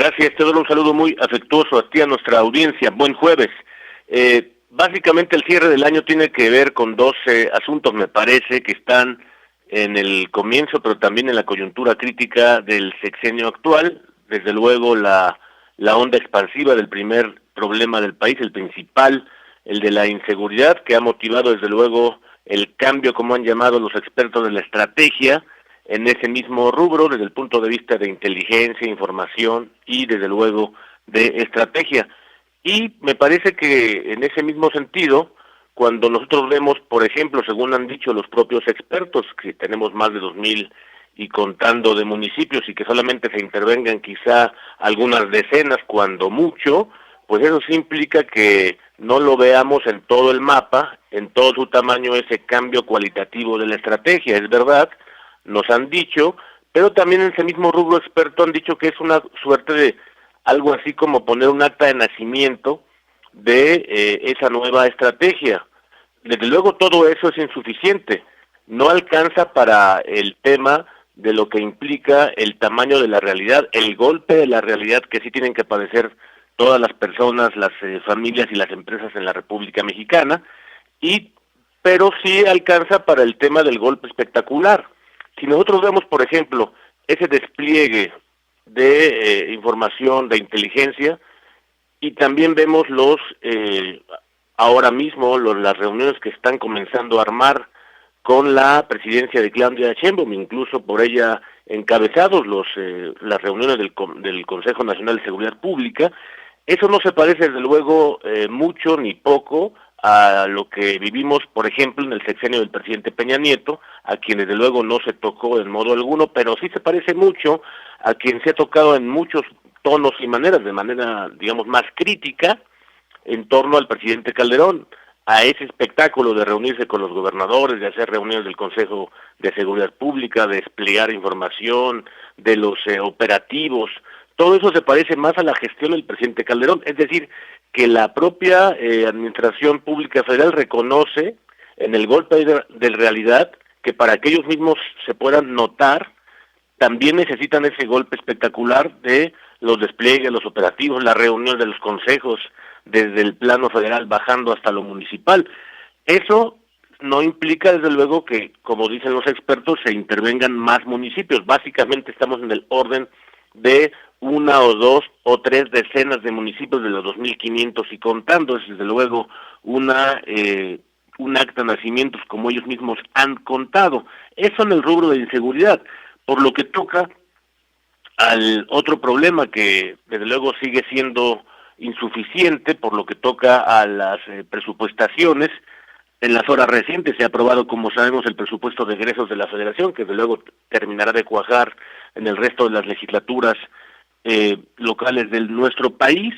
Gracias, te doy un saludo muy afectuoso a ti, a nuestra audiencia. Buen jueves. Básicamente el cierre del año tiene que ver con dos asuntos, me parece, que están en el comienzo, pero también en la coyuntura crítica del sexenio actual. Desde luego la onda expansiva del primer problema del país, el principal, el de la inseguridad, que ha motivado desde luego el cambio, como han llamado los expertos, de la estrategia en ese mismo rubro, desde el punto de vista de inteligencia, información y desde luego de estrategia. Y me parece que en ese mismo sentido, cuando nosotros vemos, por ejemplo, según han dicho los propios expertos, que tenemos más de 2,000 y contando de municipios y que solamente se intervengan quizá algunas decenas cuando mucho, pues eso sí implica que no lo veamos en todo el mapa, en todo su tamaño, ese cambio cualitativo de la estrategia. Es verdad, nos han dicho, pero también en ese mismo rubro experto han dicho que es una suerte de algo así como poner un acta de nacimiento de esa nueva estrategia. Desde luego todo eso es insuficiente, no alcanza para el tema de lo que implica el tamaño de la realidad, el golpe de la realidad que sí tienen que padecer todas las personas, las familias y las empresas en la República Mexicana, pero sí alcanza para el tema del golpe espectacular. Si nosotros vemos, por ejemplo, ese despliegue de información, de inteligencia, y también vemos ahora mismo las reuniones que están comenzando a armar con la presidencia de Claudia Sheinbaum, incluso por ella encabezados las reuniones del Consejo Nacional de Seguridad Pública. Eso no se parece desde luego mucho ni poco a lo que vivimos, por ejemplo, en el sexenio del presidente Peña Nieto, a quien desde luego no se tocó en modo alguno, pero sí se parece mucho a quien se ha tocado en muchos tonos y maneras, de manera, digamos, más crítica, en torno al presidente Calderón, a ese espectáculo de reunirse con los gobernadores, de hacer reuniones del Consejo de Seguridad Pública, de desplegar información, de los operativos. Todo eso se parece más a la gestión del presidente Calderón, es decir, que la propia Administración Pública Federal reconoce en el golpe de realidad que para que ellos mismos se puedan notar, también necesitan ese golpe espectacular de los despliegues, los operativos, la reunión de los consejos, desde el plano federal bajando hasta lo municipal. Eso no implica, desde luego, que, como dicen los expertos, se intervengan más municipios. Básicamente estamos en el orden de una o dos o tres decenas de municipios de los 2,500 y contando. Es desde luego un acta de nacimientos como ellos mismos han contado. Eso en el rubro de inseguridad. Por lo que toca al otro problema que desde luego sigue siendo insuficiente, por lo que toca a las presupuestaciones. En las horas recientes se ha aprobado, como sabemos, el presupuesto de egresos de la Federación, que desde luego terminará de cuajar en el resto de las legislaturas locales de nuestro país,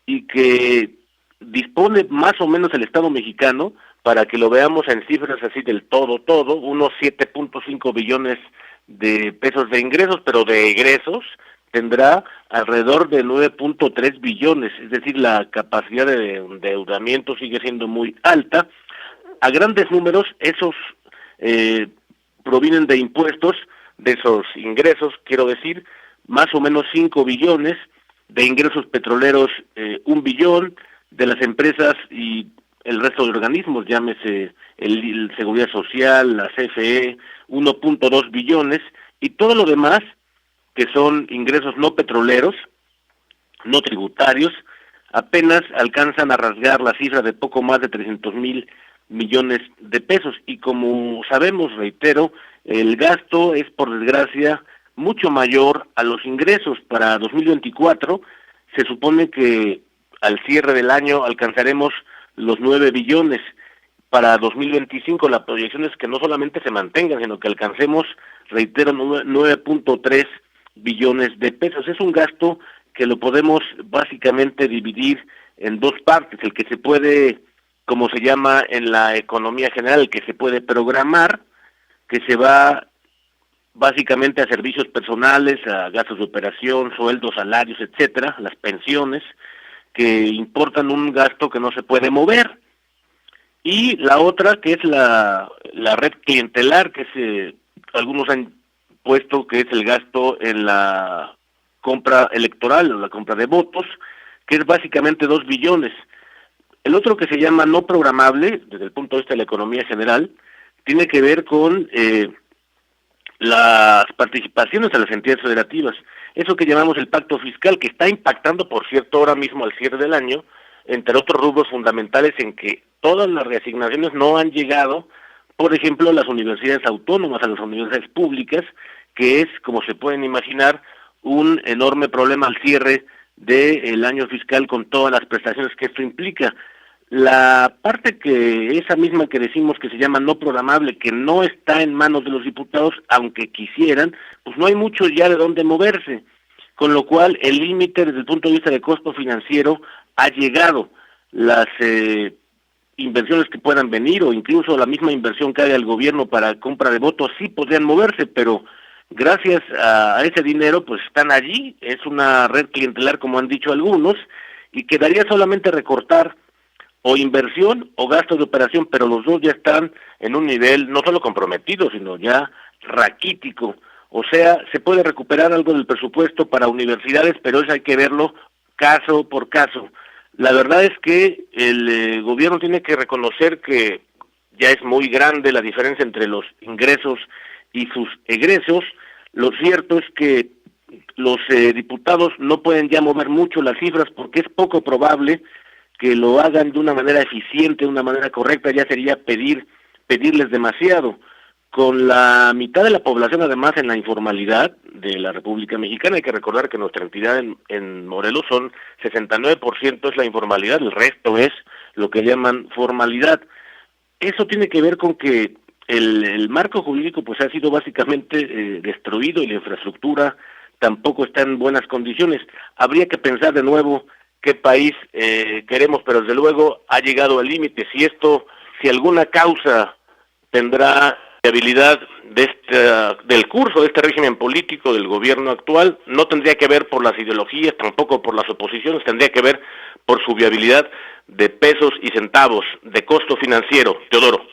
y que dispone más o menos el Estado mexicano, para que lo veamos en cifras así del todo, unos 7.5 billones de pesos de ingresos, pero de egresos tendrá alrededor de 9.3 billones, es decir, la capacidad de endeudamiento sigue siendo muy alta. A grandes números, esos provienen de impuestos, de esos ingresos, quiero decir, más o menos 5 billones, de ingresos petroleros 1 billón, de las empresas y el resto de organismos, llámese el Seguridad Social, la CFE, 1.2 billones, y todo lo demás, que son ingresos no petroleros, no tributarios, apenas alcanzan a rasgar la cifra de poco más de 300,000 millones de pesos. Y como sabemos, reitero, el gasto es, por desgracia, mucho mayor a los ingresos. Para 2024 se supone que al cierre del año alcanzaremos los 9 billones. Para 2025 la proyección es que no solamente se mantengan, sino que alcancemos, reitero, 9.3 billones de pesos. Es un gasto que lo podemos básicamente dividir en dos partes: el que se puede, como se llama en la economía general, el que se puede programar, que se va básicamente a servicios personales, a gastos de operación, sueldos, salarios, etcétera, las pensiones, que importan un gasto que no se puede mover. Y la otra, que es la red clientelar, que algunos han puesto que es el gasto en la compra electoral o la compra de votos, que es básicamente 2 billones. El otro, que se llama no programable, desde el punto de vista de la economía general, tiene que ver con las participaciones a las entidades federativas. Eso que llamamos el pacto fiscal, que está impactando, por cierto, ahora mismo al cierre del año, entre otros rubros fundamentales en que todas las reasignaciones no han llegado, por ejemplo, a las universidades autónomas, a las universidades públicas, que es, como se pueden imaginar, un enorme problema al cierre del año fiscal con todas las prestaciones que esto implica. La parte que esa misma que decimos que se llama no programable, que no está en manos de los diputados, aunque quisieran, pues no hay mucho ya de dónde moverse, con lo cual el límite desde el punto de vista de costo financiero ha llegado. Las inversiones que puedan venir, o incluso la misma inversión que haga el gobierno para compra de votos, sí podrían moverse, pero gracias a ese dinero pues están allí. Es una red clientelar, como han dicho algunos, y quedaría solamente recortar o inversión o gasto de operación, pero los dos ya están en un nivel no solo comprometido, sino ya raquítico. O sea, se puede recuperar algo del presupuesto para universidades, pero eso hay que verlo caso por caso. La verdad es que el gobierno tiene que reconocer que ya es muy grande la diferencia entre los ingresos y sus egresos. Lo cierto es que los diputados no pueden ya mover mucho las cifras porque es poco probable que lo hagan de una manera eficiente, de una manera correcta. Ya sería pedirles demasiado. Con la mitad de la población, además, en la informalidad de la República Mexicana, hay que recordar que nuestra entidad en Morelos son 69% es la informalidad, el resto es lo que llaman formalidad. Eso tiene que ver con que el marco jurídico pues ha sido básicamente destruido y la infraestructura tampoco está en buenas condiciones. Habría que pensar de nuevo qué país queremos, pero desde luego ha llegado al límite. Si alguna causa tendrá viabilidad del curso de este régimen político del gobierno actual, no tendría que ver por las ideologías, tampoco por las oposiciones, tendría que ver por su viabilidad de pesos y centavos, de costo financiero. Teodoro.